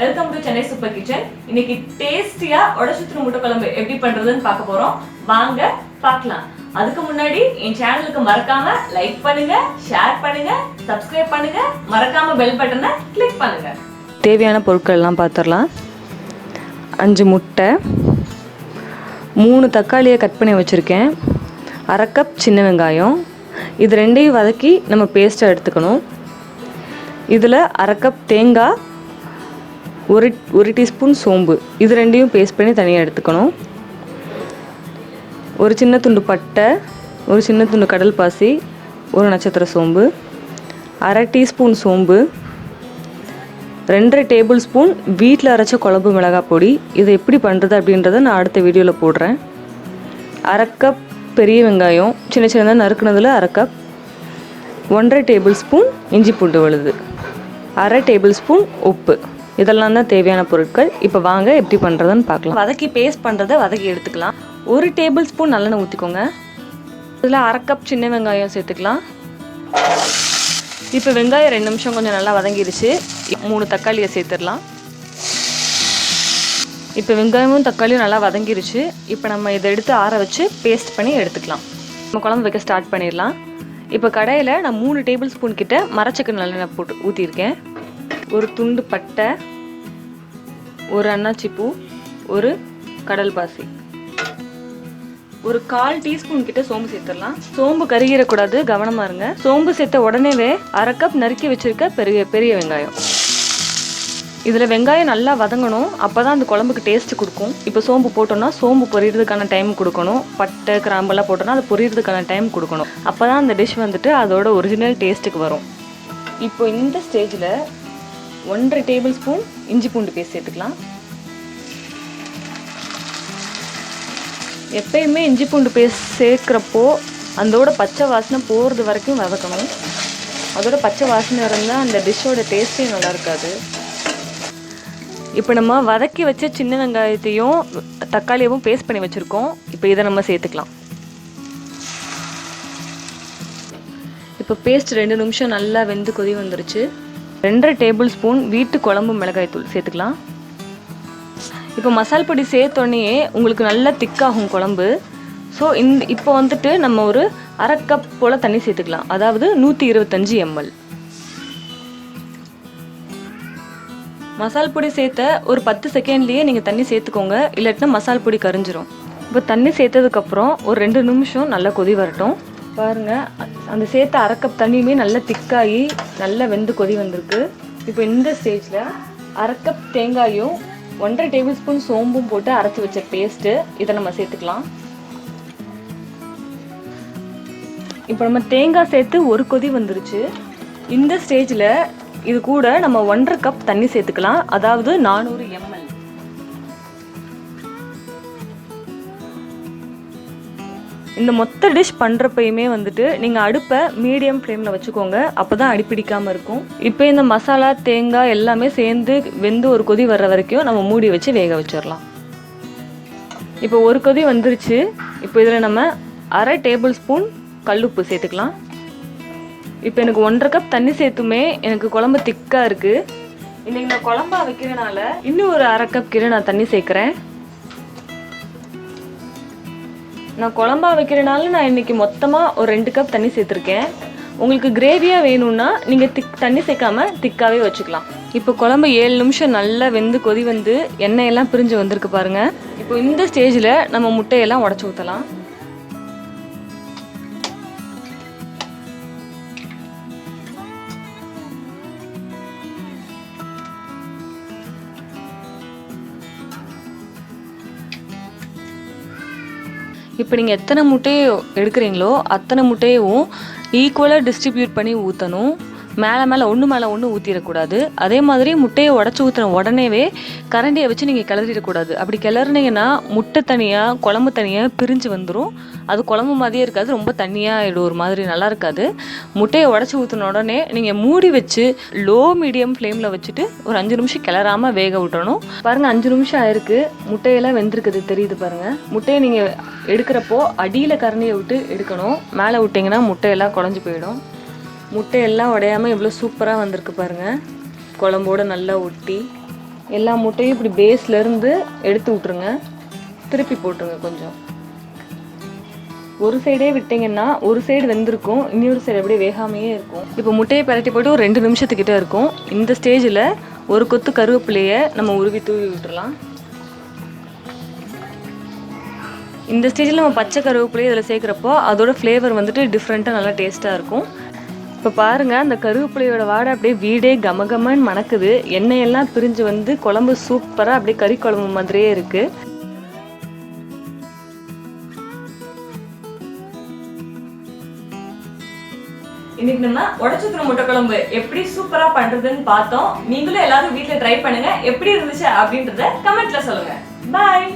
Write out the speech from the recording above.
Welcome to Chennai super kitchen. இன்னைக்கு டேஸ்டியா உடைச்சு முட்டை குழம்பு எப்படி பண்றதுன்னு பார்க்க போறோம். வாங்க பார்க்கலாம். அதுக்கு முன்னாடி என் சேனலுக்கு மறக்காம லைக் பண்ணுங்க, ஷேர் பண்ணுங்க, சப்ஸ்கிரைப் பண்ணுங்க, மறக்காம பெல் பட்டனை கிளிக் பண்ணுங்க. தேவையான பொருட்கள் எல்லாம் பார்த்துடலாம். 5 முட்டை, 3 தக்காளியை கட் பண்ணி வச்சுருக்கேன், 1/2 கப் சின்ன வெங்காயம். இது ரெண்டையும் வதக்கி நம்ம பேஸ்ட்டாக எடுத்துக்கணும். இதில் 1/2 கப் தேங்காய், ஒரு டீஸ்பூன் சோம்பு, இது ரெண்டையும் பேஸ்ட் பண்ணி தனியாக எடுத்துக்கணும். ஒரு சின்ன துண்டு பட்டை, ஒரு சின்ன துண்டு கடல் பாசி, ஒரு நட்சத்திர சோம்பு, 1/2 டீஸ்பூன் சோம்பு, 2 டேபிள் ஸ்பூன் வீட்டில் அரைச்ச குழம்பு மிளகாய் பொடி. இதை எப்படி பண்ணுறது அப்படின்றத நான் அடுத்த வீடியோவில் போடுறேன். 1/2 கப் பெரிய வெங்காயம் சின்ன சின்னதாக நறுக்குனதில் 1/2 கப், 1/2 டேபிள் ஸ்பூன் இஞ்சி பூண்டு விழுது, 1/2 டேபிள் ஸ்பூன் உப்பு. இதெல்லாம் தான் தேவையான பொருட்கள். இப்போ வாங்க எப்படி பண்ணுறதுன்னு பார்க்கலாம். வதக்கி பேஸ்ட் பண்ணுறதை வதக்கி எடுத்துக்கலாம். 1 டேபிள் ஸ்பூன் நல்லெண்ணெய் ஊற்றிக்கோங்க. இதில் 1/2 கப் சின்ன வெங்காயம் சேர்த்துக்கலாம். இப்போ வெங்காயம் 2 நிமிஷம் கொஞ்சம் நல்லா வதங்கிடுச்சு. 3 தக்காளியை சேர்த்துடலாம். இப்போ வெங்காயமும் தக்காளியும் நல்லா வதங்கிருச்சு. இப்போ நம்ம இதை எடுத்து ஆற வச்சு பேஸ்ட் பண்ணி எடுத்துக்கலாம். நம்ம குழம்பு வைக்க ஸ்டார்ட் பண்ணிடலாம். இப்போ கடாயில் நான் 3 டேபிள் ஸ்பூன் கிட்ட மரச்சக்கு நல்லெண்ணெய் போட்டு ஊற்றிருக்கேன். ஒரு துண்டு பட்டை, ஒரு அன்னாச்சி பூ, ஒரு கடல் பாசி, ஒரு 1/4 டீஸ்பூன் கிட்ட சோம்பு சேர்த்துடலாம். சோம்பு கருகிடக்கூடாது, கவனமாக இருங்க. சோம்பு சேர்த்த உடனேவே 1/2 கப் நறுக்கி வச்சுருக்க பெரிய வெங்காயம். இதில் வெங்காயம் நல்லா வதங்கணும், அப்போ தான் அந்த குழம்புக்கு டேஸ்ட்டு கொடுக்கும். இப்போ சோம்பு போட்டோம்னா சோம்பு பொரியறதுக்கான டைம் கொடுக்கணும். பட்டை கிராம்பெல்லாம் போட்டோம்னா அது பொரியறதுக்கான டைம் கொடுக்கணும். அப்போ தான் அந்த டிஷ் வந்துட்டு அதோட ஒரிஜினல் டேஸ்ட்டுக்கு வரும். இப்போ இந்த ஸ்டேஜில் 1/2 டேபிள் ஸ்பூன் இஞ்சி பூண்டு பேஸ்ட் சேர்த்துக்கலாம். எப்பயுமே இஞ்சி பூண்டு பேஸ்ட் சேர்க்குறப்போ அதோட பச்சை வாசனை போகிறது வரைக்கும் வதக்கணும். அதோட பச்சை வாசனை இருந்தால் அந்த டிஷ்ஷோட டேஸ்ட்டே நல்லா இருக்காது. இப்போ நம்ம வதக்கி வச்ச சின்ன வெங்காயத்தையும் தக்காளியவும் பேஸ்ட் பண்ணி வச்சுருக்கோம். இப்போ இதை நம்ம சேர்த்துக்கலாம். இப்போ பேஸ்ட் 2 நிமிஷம் நல்லா வெந்து கொதி வந்துருச்சு. 2/2 டேபிள் ஸ்பூன் வீட்டு குழம்பு மிளகாய் தூள் சேர்த்துக்கலாம். இப்போ மசால் பொடி சேர்த்தோடனே உங்களுக்கு நல்லா திக்காகும் குழம்பு. ஸோ இப்போ வந்துட்டு நம்ம ஒரு 1/2 கப் போல் தண்ணி சேர்த்துக்கலாம். அதாவது 125 ml. மசால் பொடி சேர்த்த ஒரு 10 செகண்ட்லேயே நீங்கள் தண்ணி சேர்த்துக்கோங்க, இல்லாட்டினா மசால் பொடி கரிஞ்சிரும். இப்போ தண்ணி சேர்த்ததுக்கப்புறம் ஒரு 2 நிமிஷம் நல்லா கொதி வரட்டும். பாருங்கள், அந்த சேர்த்த 1/2 கப் தண்ணியுமே நல்லா திக்காகி நல்லா வெந்து கொதி வந்திருக்கு. இப்போ இந்த ஸ்டேஜில் 1/2 கப் தேங்காயும் 1/2 டேபிள் ஸ்பூன் சோம்பும் போட்டு அரைச்சி வச்ச பேஸ்ட்டு இதை நம்ம சேர்த்துக்கலாம். இப்போ நம்ம தேங்காய் சேர்த்து ஒரு கொதி வந்துருச்சு. இந்த ஸ்டேஜில் இது கூட நம்ம 1/2 கப் தண்ணி சேர்த்துக்கலாம், அதாவது 400 ml. இந்த மொத்த டிஷ் பண்ணுறப்பயுமே வந்துட்டு நீங்கள் அடுப்பை மீடியம் ஃப்ளேமில் வச்சுக்கோங்க, அப்போ தான் அடிப்பிடிக்காமல் இருக்கும். இப்போ இந்த மசாலா தேங்காய் எல்லாமே சேர்ந்து வெந்து ஒரு கொதி வர்ற வரைக்கும் நம்ம மூடி வச்சு வேக வச்சிடலாம். இப்போ ஒரு கொதி வந்துருச்சு. இப்போ இதில் நம்ம 1/2 டேபிள் ஸ்பூன் கல்லுப்பு சேர்த்துக்கலாம். இப்போ எனக்கு 1/2 கப் தண்ணி சேர்த்துமே எனக்கு குழம்பு திக்காக இருக்குது. இன்றைக்கி நான் குழம்பா வைக்கிறனால இன்னும் ஒரு 1/2 கப் கீரை நான் தண்ணி சேர்க்குறேன். நான் குழம்பா வைக்கிறனால நான் இன்றைக்கி மொத்தமாக ஒரு 2 கப் தண்ணி சேர்த்துருக்கேன். உங்களுக்கு கிரேவியாக வேணும்னா நீங்கள் தண்ணி சேர்க்காம திக்காகவே வச்சுக்கலாம். இப்போ குழம்பு 7 நிமிஷம் நல்லா வெந்து கொதி வந்து எண்ணெயெல்லாம் பிரிஞ்சு வந்திருக்கு பாருங்கள். இப்போ இந்த ஸ்டேஜில் நம்ம முட்டையெல்லாம் உடச்சி ஊற்றலாம். இப்போ நீங்கள் எத்தனை முட்டையை எடுக்கிறீங்களோ அத்தனை முட்டையும் ஈக்குவலாக டிஸ்ட்ரிபியூட் பண்ணி ஊற்றணும். மேலே ஒன்று மேலே ஒன்று ஊற்றிடக்கூடாது. அதே மாதிரி முட்டையை உடச்சி ஊற்றின உடனேவே கரண்டியை வச்சு நீங்கள் கிளறிடக்கூடாது. அப்படி கிளறினீங்கன்னா முட்டை தனியாக குழம்பு தனியாக பிரிஞ்சு வந்துடும். அது குழம்பு மாதிரியே இருக்காது, ரொம்ப தண்ணியாக ஒரு மாதிரி நல்லா இருக்காது. முட்டையை உடச்சி ஊற்றின உடனே நீங்கள் மூடி வச்சு லோ மீடியம் ஃப்ளேமில் வச்சுட்டு ஒரு 5 நிமிஷம் கிளறாமல் வேக விட்டணும். பாருங்கள், 5 நிமிஷம் ஆயிருக்கு. முட்டையெல்லாம் வெந்திருக்குது தெரியுது பாருங்கள். முட்டையை நீங்கள் எடுக்கிறப்போ அடியில் கரண்டியை விட்டு எடுக்கணும். மேலே விட்டிங்கன்னா முட்டையெல்லாம் குழஞ்சி போயிடும். முட்டையெல்லாம் உடையாமல் எவ்வளோ சூப்பராக வந்திருக்கு பாருங்கள். குழம்போடு நல்லா ஒட்டி எல்லா முட்டையும் இப்படி பேஸ்லேருந்து எடுத்து விட்ருங்க. திருப்பி போட்டுருங்க. கொஞ்சம் ஒரு சைடே விட்டிங்கன்னா ஒரு சைடு வெந்திருக்கும், இன்னொரு சைடு அப்படியே வேகாமையே இருக்கும். இப்போ முட்டையை பரட்டி போட்டு ஒரு 2 நிமிஷத்துக்கிட்ட இருக்கும். இந்த ஸ்டேஜில் ஒரு கொத்து கருவேப்பிலையை நம்ம உருவி தூவி விட்டுறலாம். இந்த ஸ்டேஜில் நம்ம பச்சை கருவேப்பிலையை இதில் சேர்க்குறப்போ அதோட ஃப்ளேவர் வந்துட்டு டிஃப்ரெண்ட்டாக நல்லா டேஸ்ட்டாக இருக்கும். இப்போ பாருங்கள், அந்த கருவேப்பிலையோட வாடை அப்படியே வீடே கமகமன்னு மணக்குது. எண்ணெயெல்லாம் பிரிஞ்சு வந்து குழம்பு சூப்பராக அப்படியே கறி குழம்பு மாதிரியே இருக்குது. இன்னைக்கு நம்ம உடைச்சூத்துன முட்டை குழம்பு எப்படி சூப்பரா பண்றதுன்னு பார்த்தோம். நீங்களும் எல்லாரும் வீட்ல ட்ரை பண்ணுங்க. எப்படி இருந்துச்சு அப்படின்றத கமெண்ட்ல சொல்லுங்க. பாய்.